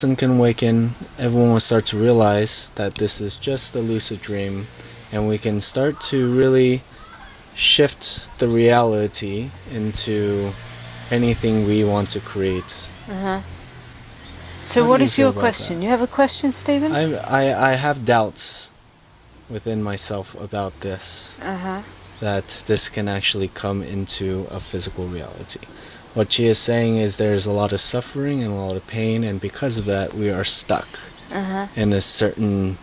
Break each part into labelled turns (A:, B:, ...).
A: person can awaken, everyone will start to realize that this is just a lucid dream, and we can start to really shift the reality into anything we want to create.
B: So
A: How
B: what
A: do you
B: is your
A: feel about
B: question?
A: that?
B: You have a question, Stephen?
A: I have doubts within myself about this, that this can actually come into a physical reality. What she is saying is there's a lot of suffering and a lot of pain, and because of that we are stuck in a certain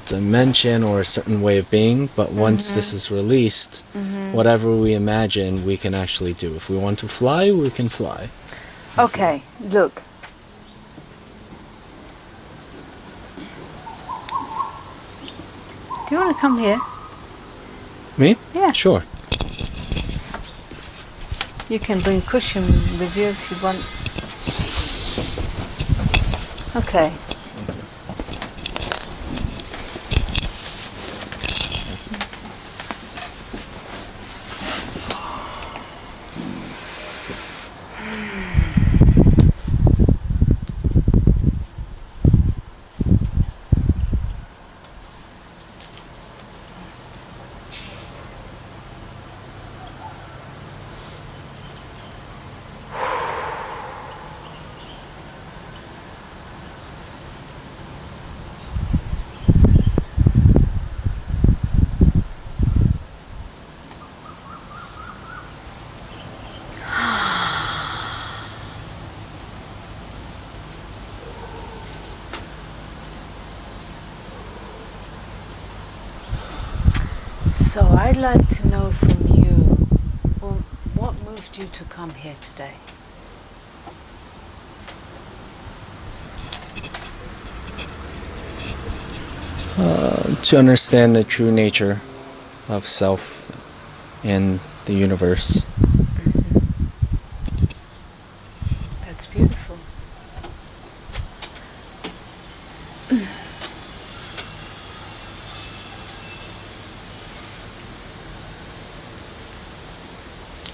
A: dimension or a certain way of being, but once this is released, whatever we imagine we can actually do. If we want to fly, we can fly.
B: Okay, look. Do you want to come here?
A: Me?
B: Yeah.
A: Sure.
B: You can bring cushion with you if you want. Okay. So I'd like to know from you, well, what moved you to come here today?
A: To understand the true nature of self and the universe.
B: That's beautiful.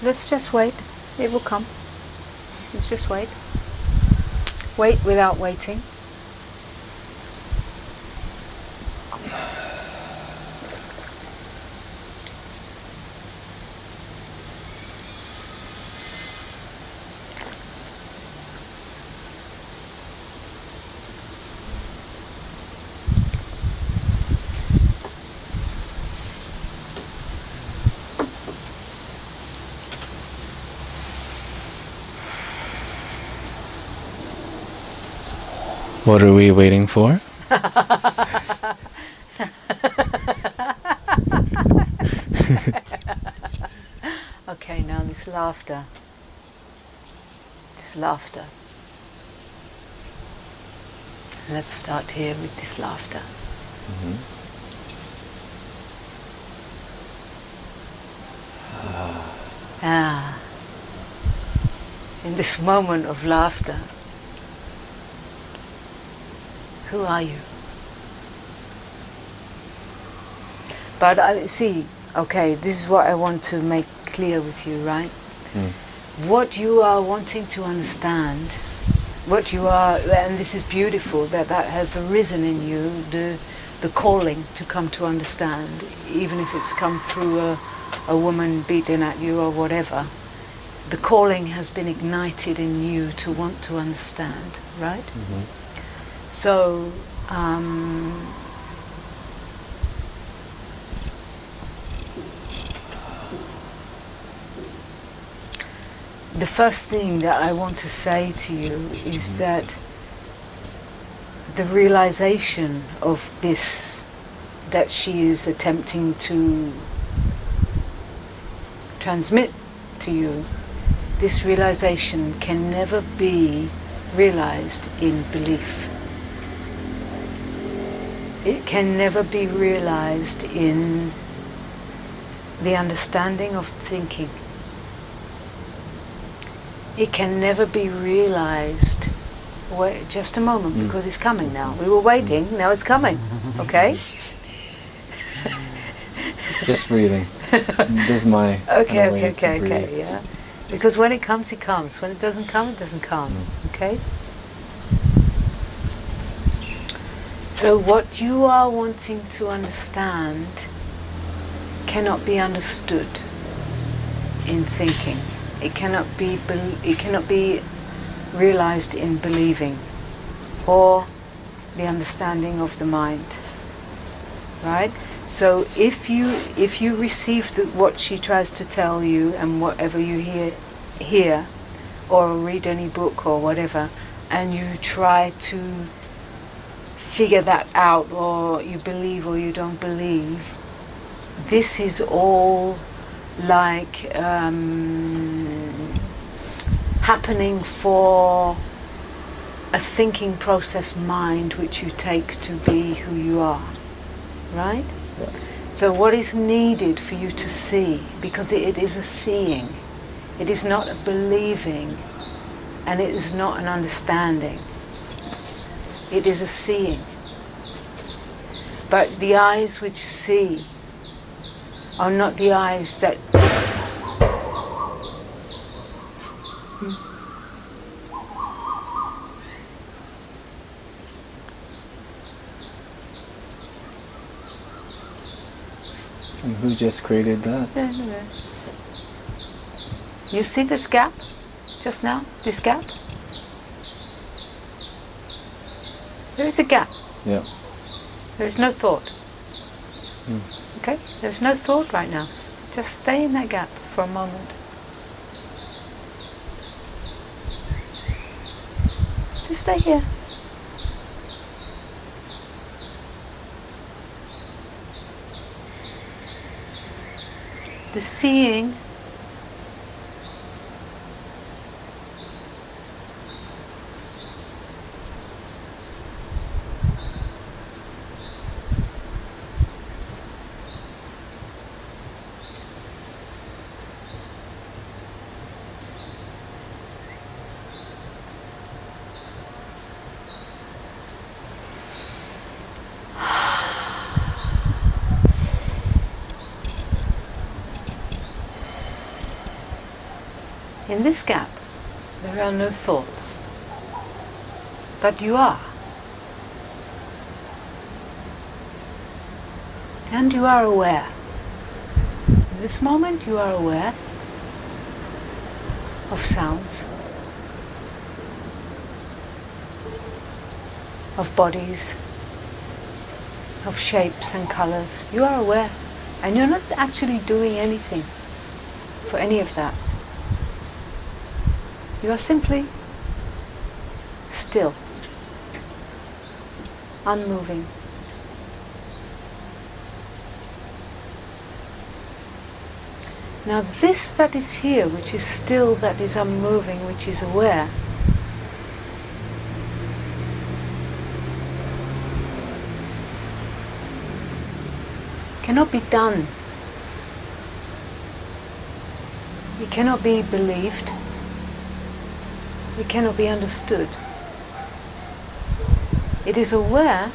B: Let's just wait. It will come. Let's just wait. Wait without waiting.
A: What are we waiting for?
B: Okay, now this laughter. This laughter. Let's start here with this laughter. In this moment of laughter, who are you? But I see, okay, this is what I want to make clear with you, right? What you are wanting to understand, what you are, and this is beautiful, that has arisen in you, the calling to come to understand, even if it's come through a woman beating at you or whatever, the calling has been ignited in you to want to understand, right? So, the first thing that I want to say to you is that the realization of this, that she is attempting to transmit to you, this realization can never be realized in belief. It can never be realized in the understanding of thinking. It can never be realized. Wait, just a moment, because it's coming now. We were waiting, now it's coming. Okay?
A: Just breathing. This is my
B: Okay, yeah. Because when it comes, it comes. When it doesn't come, it doesn't come. Okay? So what you are wanting to understand cannot be understood in thinking. It cannot be realized in believing or the understanding of the mind. Right? So if you receive what she tries to tell you and whatever you hear or read any book or whatever, and you try to figure that out, or you believe or you don't believe, this is all like happening for a thinking process mind which you take to be who you are, right?
A: Yeah.
B: So what is needed for you to see, because it is a seeing, it is not a believing, and it is not an understanding. It is a seeing. But the eyes which see are not the eyes that...
A: And who just created that?
B: You see this gap just now? This gap? There is a gap.
A: Yeah.
B: There is no thought. Okay? There is no thought right now. Just stay in that gap for a moment. Just stay here. The seeing in this gap, there are no thoughts, but you are. And you are aware. In this moment you are aware of sounds, of bodies, of shapes and colors. You are aware, and you're not actually doing anything for any of that. You are simply still, unmoving. Now this that is here, which is still, that is unmoving, which is aware, cannot be done. It cannot be believed. It cannot be understood. It is aware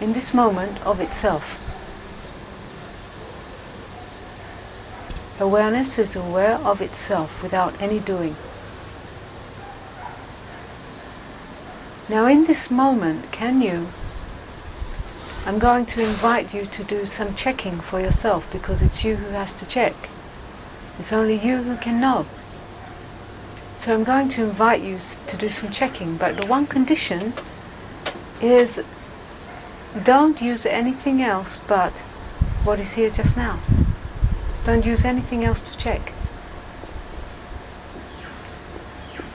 B: in this moment of itself. Awareness is aware of itself without any doing. Now in this moment, I'm going to invite you to do some checking for yourself, because it's you who has to check. It's only you who can know. So I'm going to invite you to do some checking, but the one condition is don't use anything else but what is here just now. Don't use anything else to check.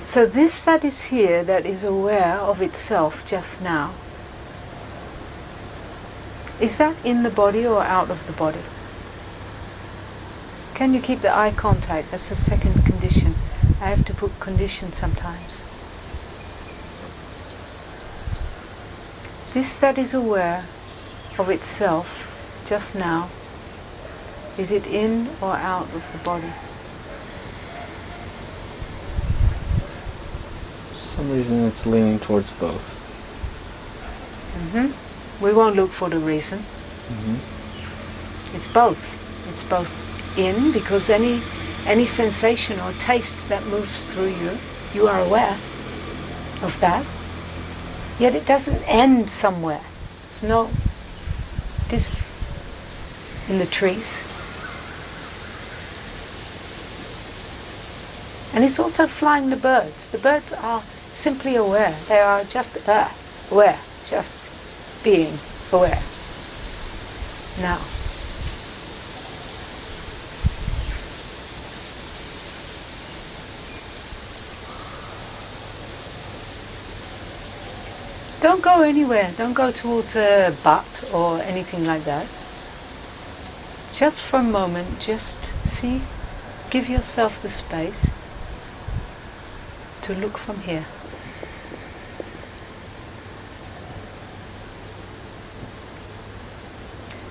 B: So this that is here, that is aware of itself just now, is that in the body or out of the body? Can you keep the eye contact? That's the second condition. I have to put conditions sometimes. This that is aware of itself just now, is it in or out of the body?
A: For some reason it's leaning towards both.
B: We won't look for the reason. It's both. It's both in, because any sensation or taste that moves through you, you are aware of that. Yet it doesn't end somewhere. It's no this in the trees. And it's also flying the birds. The birds are simply aware. They are just aware, just being aware. Now. Don't go anywhere. Don't go towards a butt or anything like that. Just for a moment, just see, give yourself the space to look from here.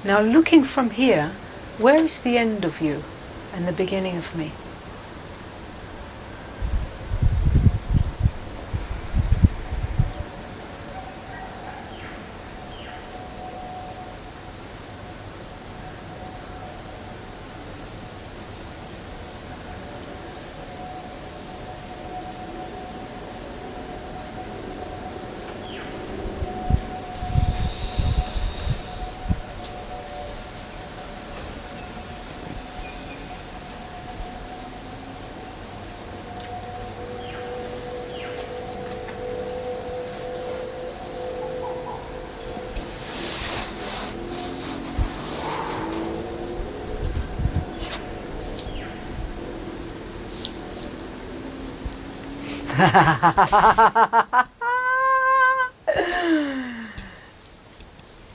B: Now looking from here, where is the end of you and the beginning of me?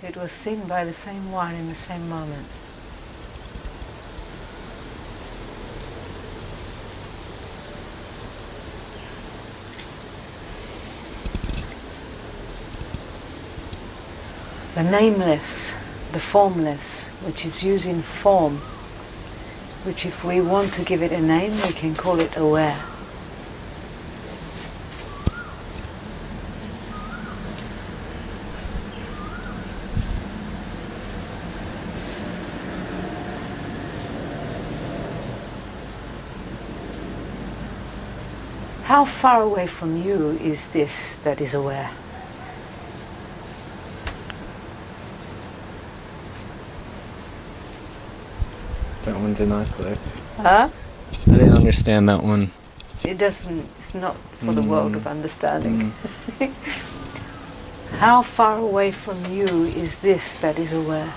B: It was seen by the same one in the same moment. The nameless, the formless, which is using form, which if we want to give it a name, we can call it aware. How far away from you is this that is aware?
A: That one did not click.
B: Huh?
A: I didn't understand that one.
B: It doesn't, it's not for the world of understanding. How far away from you is this that is aware?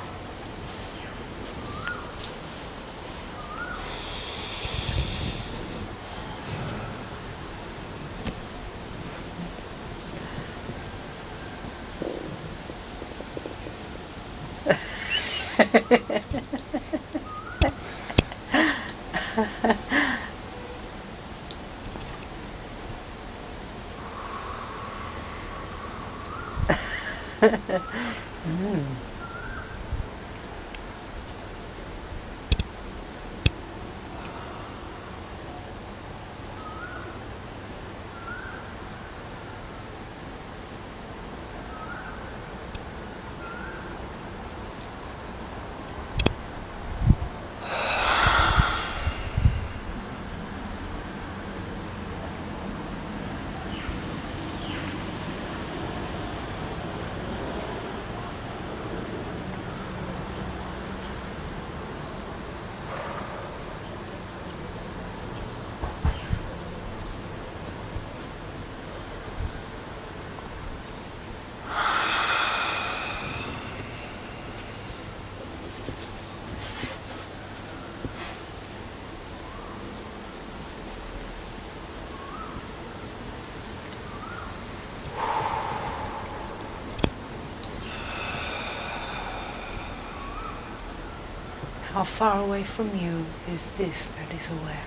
B: How far away from you is this that is aware?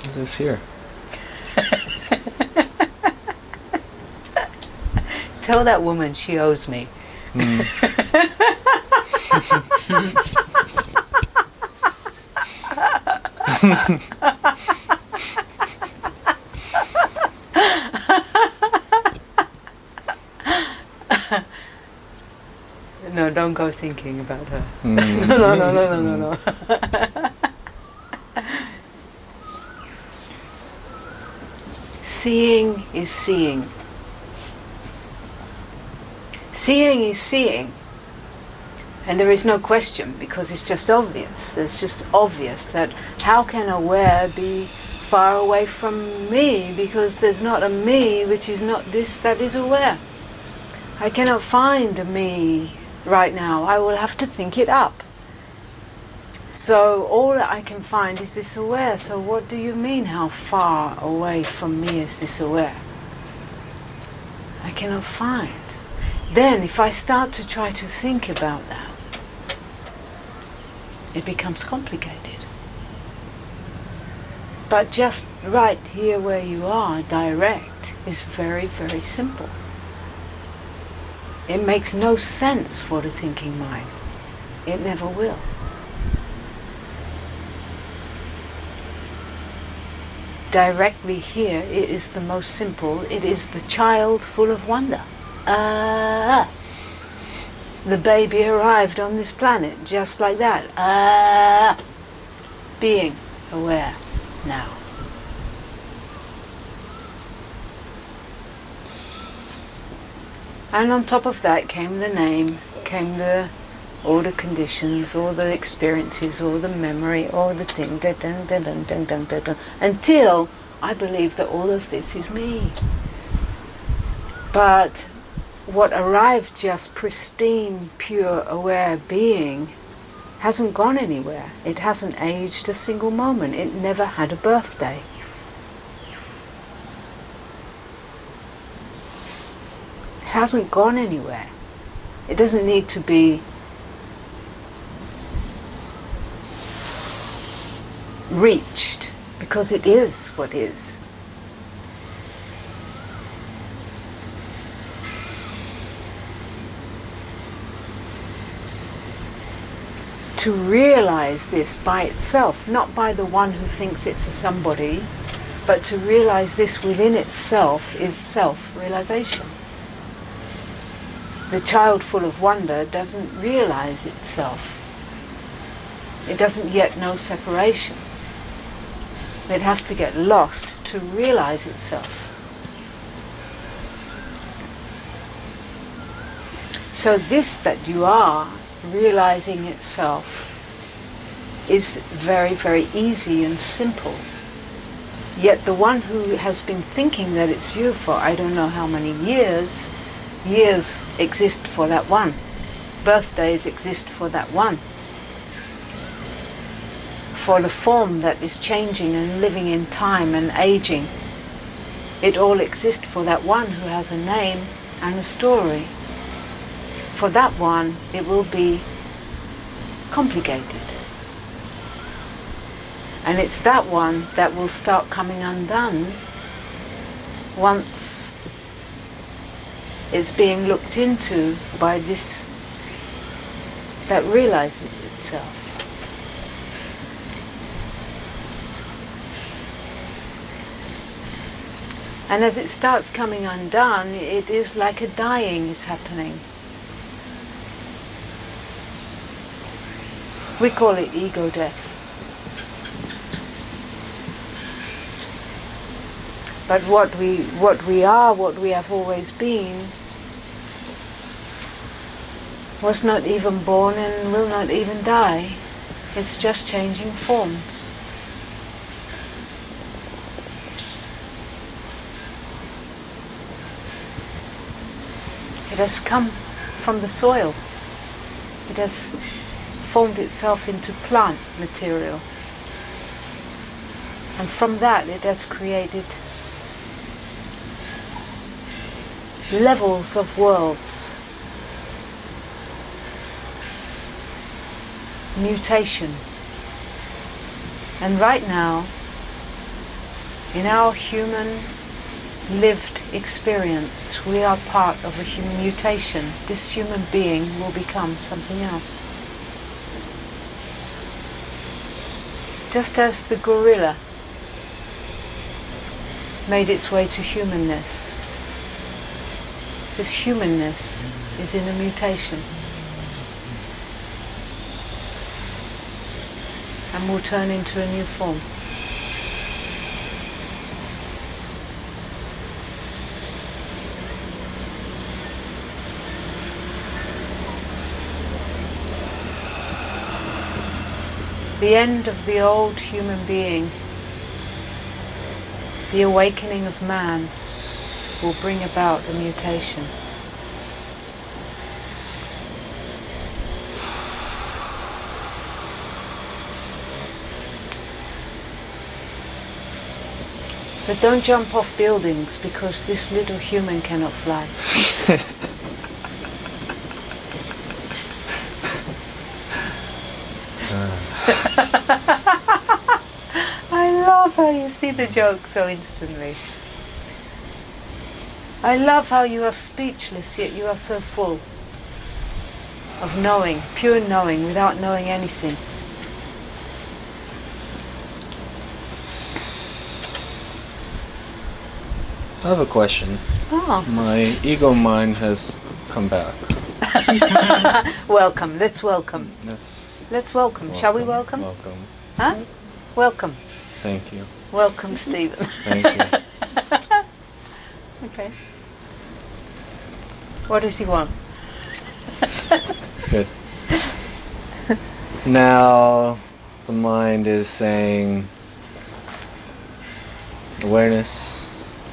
A: It is here.
B: Tell that woman she owes me. No, don't go thinking about her. No. seeing is seeing. Seeing is seeing. And there is no question, because it's just obvious. It's just obvious that how can aware be far away from me, because there's not a me which is not this that is aware. I cannot find a me right now. I will have to think it up. So all that I can find is this aware. So what do you mean, how far away from me is this aware? I cannot find. Then if I start to try to think about that, it becomes complicated. But just right here where you are, direct, is very, very simple. It makes no sense for the thinking mind. It never will. Directly here, it is the most simple. It is the child full of wonder. The baby arrived on this planet just like that. Being aware now. And on top of that came the name, came all the conditions, all the experiences, all the memory, all the thing, until I believe that all of this is me. But what arrived just pristine, pure, aware being hasn't gone anywhere. It hasn't aged a single moment. It never had a birthday. It hasn't gone anywhere. It doesn't need to be reached, because it is what is. To realize this by itself, not by the one who thinks it's a somebody, but to realize this within itself is self-realization. The child full of wonder doesn't realize itself. It doesn't yet know separation. It has to get lost to realize itself. So this that you are, realizing itself, is very, very easy and simple. Yet the one who has been thinking that it's you for I don't know how many years exist for that one. Birthdays exist for that one. For the form that is changing and living in time and aging, it all exists for that one who has a name and a story. For that one, it will be complicated. And it's that one that will start coming undone once it's being looked into by this that realizes itself. And as it starts coming undone, it is like a dying is happening. We call it ego death. But what we are, what we have always been, was not even born and will not even die. It's just changing forms. It has come from the soil. It has formed itself into plant material. And from that it has created levels of worlds. Mutation. And right now, in our human lived experience, we are part of a human mutation. This human being will become something else. Just as the gorilla made its way to humanness, this humanness is in a mutation and will turn into a new form. The end of the old human being, the awakening of man, will bring about a mutation. But don't jump off buildings, because this little human cannot fly. I love how you see the joke so instantly. I love how you are speechless, yet you are so full of knowing, pure knowing, without knowing anything.
A: I have a question.
B: Oh.
A: My ego mind has come back.
B: Welcome. Let's welcome.
A: Yes.
B: Let's welcome. Shall we welcome?
A: Welcome.
B: Huh? Welcome.
A: Thank you.
B: Welcome, Stephen.
A: Thank you.
B: Okay. What does he want?
A: Good. Now, the mind is saying awareness.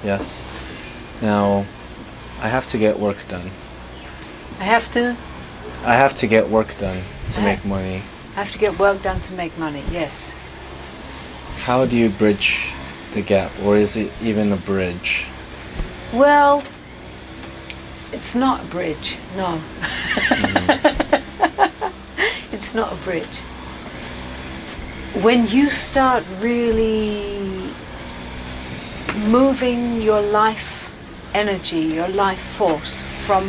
A: Yes. Now, I have to get work done.
B: I have to?
A: I have to get work done to make money.
B: I have to get work done to make money, yes.
A: How do you bridge the gap, or is it even a bridge?
B: Well, it's not a bridge, no. It's not a bridge. When you start really moving your life energy, your life force from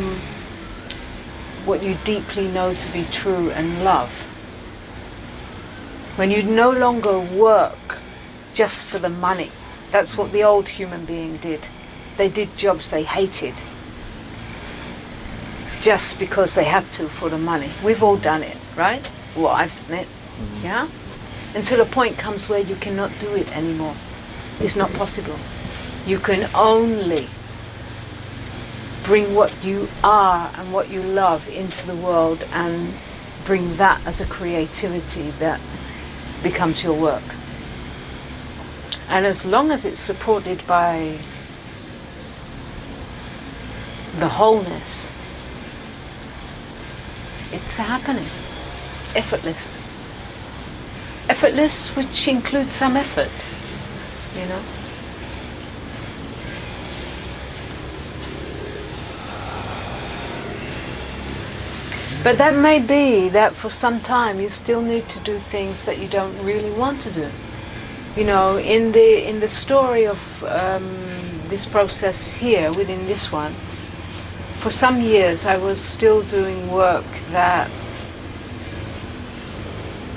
B: what you deeply know to be true and love, when you no longer work just for the money. That's what the old human being did. They did jobs they hated just because they had to for the money. We've all done it, right? Well, I've done it, yeah? Until a point comes where you cannot do it anymore. It's not possible. You can only bring what you are and what you love into the world and bring that as a creativity that becomes your work. And as long as it's supported by the wholeness, it's happening. Effortless. Effortless, which includes some effort, you know. But that may be that for some time you still need to do things that you don't really want to do. You know, in the story of this process here, within this one, for some years I was still doing work that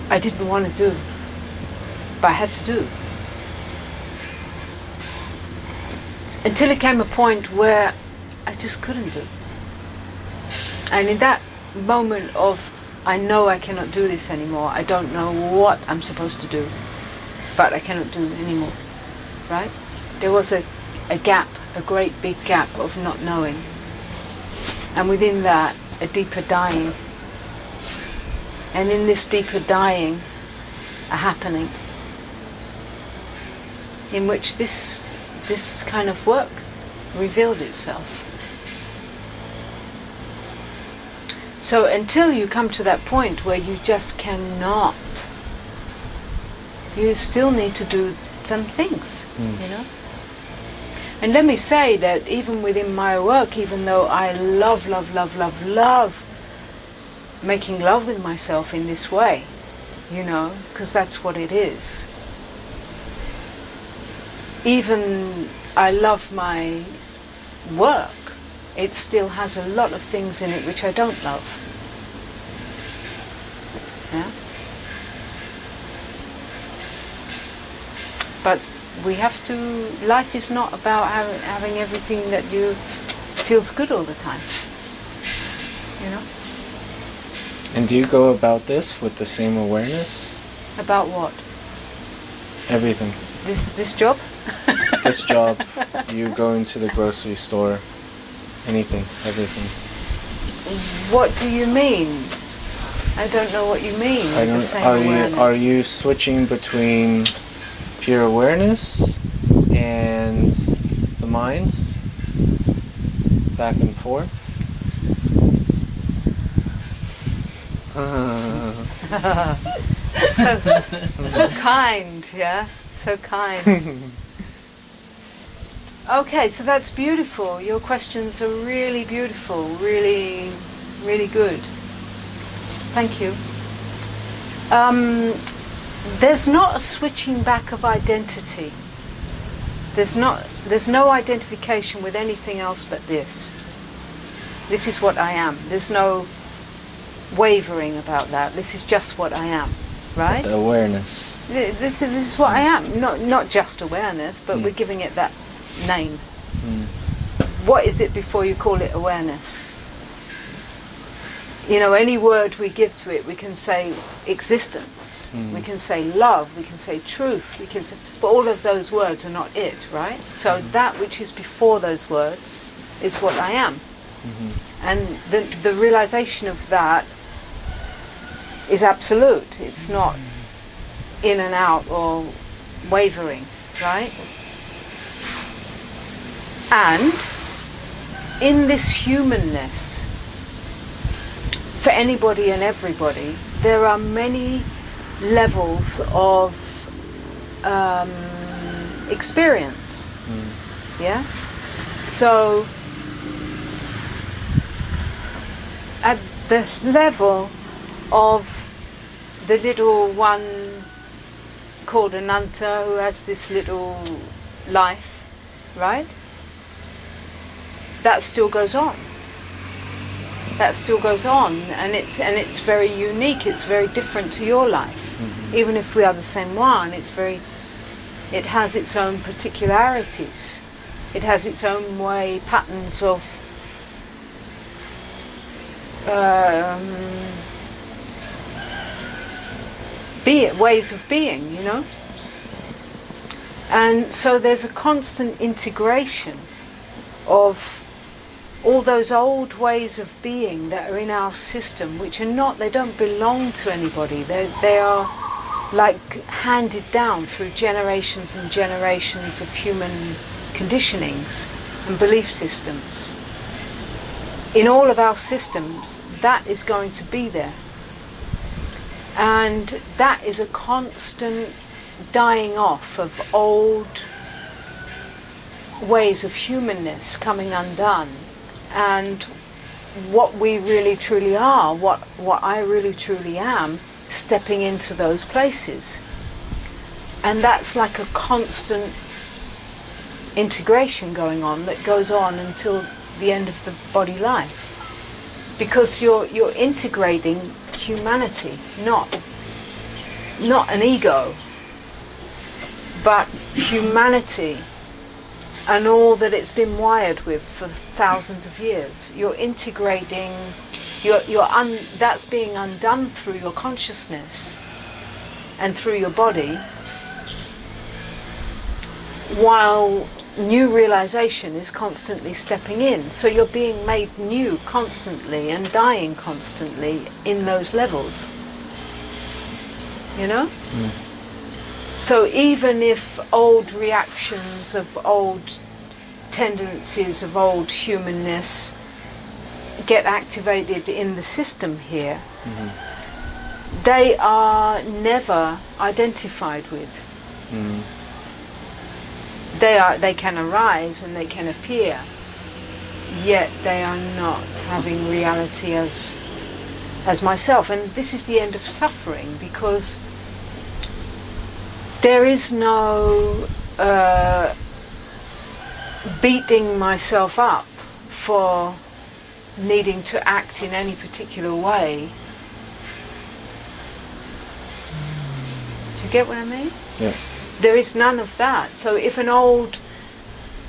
B: I didn't want to do, but I had to do. Until it came a point where I just couldn't do. And in that moment of, I know I cannot do this anymore, I don't know what I'm supposed to do, but I cannot do it anymore, right? There was a gap, a great big gap of not knowing. And within that, a deeper dying. And in this deeper dying, a happening in which this kind of work revealed itself. So until you come to that point where you just cannot, you still need to do some things, you know. And let me say that even within my work, even though I love making love with myself in this way, you know, because that's what it is. Even I love my work, it still has a lot of things in it which I don't love. Yeah? But we have to, life is not about having everything that you feels good all the time. You know?
A: And do you go about this with the same awareness?
B: About what?
A: Everything.
B: This job?
A: This job, you go into the grocery store, anything, everything.
B: What do you mean? I don't know what you mean.
A: I
B: The
A: don't,
B: same awareness.
A: are you switching between pure awareness and the minds back and forth?
B: So kind, yeah? So kind. Okay, so that's beautiful. Your questions are really beautiful, really, really good. Thank you. There's not a switching back of identity. There's no identification with anything else but this. This is what I am. There's no wavering about that. This is just what I am, right?
A: Awareness.
B: This is what I am. Not just awareness, but we're giving it that name. What is it before you call it awareness? You know, any word we give to it, we can say existence, we can say love, we can say truth, we can say, but all of those words are not it, right? So that which is before those words is what I am. And the realization of that is absolute. It's not in and out or wavering, right? And in this humanness, for anybody and everybody, there are many levels of experience. Yeah? So, at the level of the little one called Ananta, who has this little life, right? That still goes on. That still goes on, and it's very unique. It's very different to your life. Even if we are the same one, it has its own particularities. It has its own patterns of ways of being, you know. And so there's a constant integration of all those old ways of being that are in our system, which are not, they don't belong to anybody. They are like handed down through generations and generations of human conditionings and belief systems. In all of our systems, that is going to be there. And that is a constant dying off of old ways of humanness coming undone. And what we really truly are, what I really truly am, stepping into those places. And that's like a constant integration going on that goes on until the end of the body life. Because you're integrating humanity, not an ego, but humanity and all that it's been wired with for thousands of years. You're integrating, that's being undone through your consciousness and through your body, while new realization is constantly stepping in. So you're being made new constantly and dying constantly in those levels. You know? So even if old reactions of old tendencies of old humanness get activated in the system here, they are never identified with. They can arise and they can appear, yet they are not having reality as myself. And this is the end of suffering, because there is no beating myself up for needing to act in any particular way. Do you get what I mean?
A: Yeah.
B: There is none of that. So if an old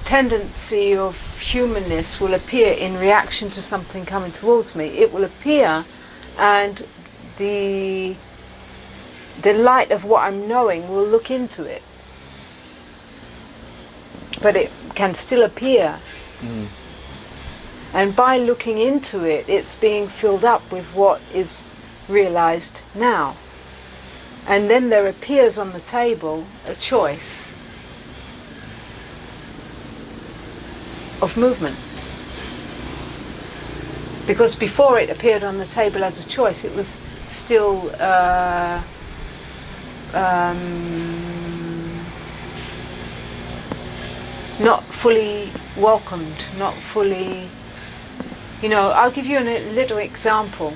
B: tendency of humanness will appear in reaction to something coming towards me, it will appear, and the light of what I'm knowing will look into it. But it can still appear. And by looking into it, it's being filled up with what is realized now. And then there appears on the table a choice of movement. Because before it appeared on the table as a choice, it was still not fully welcomed, not fully, you know. I'll give you a little example.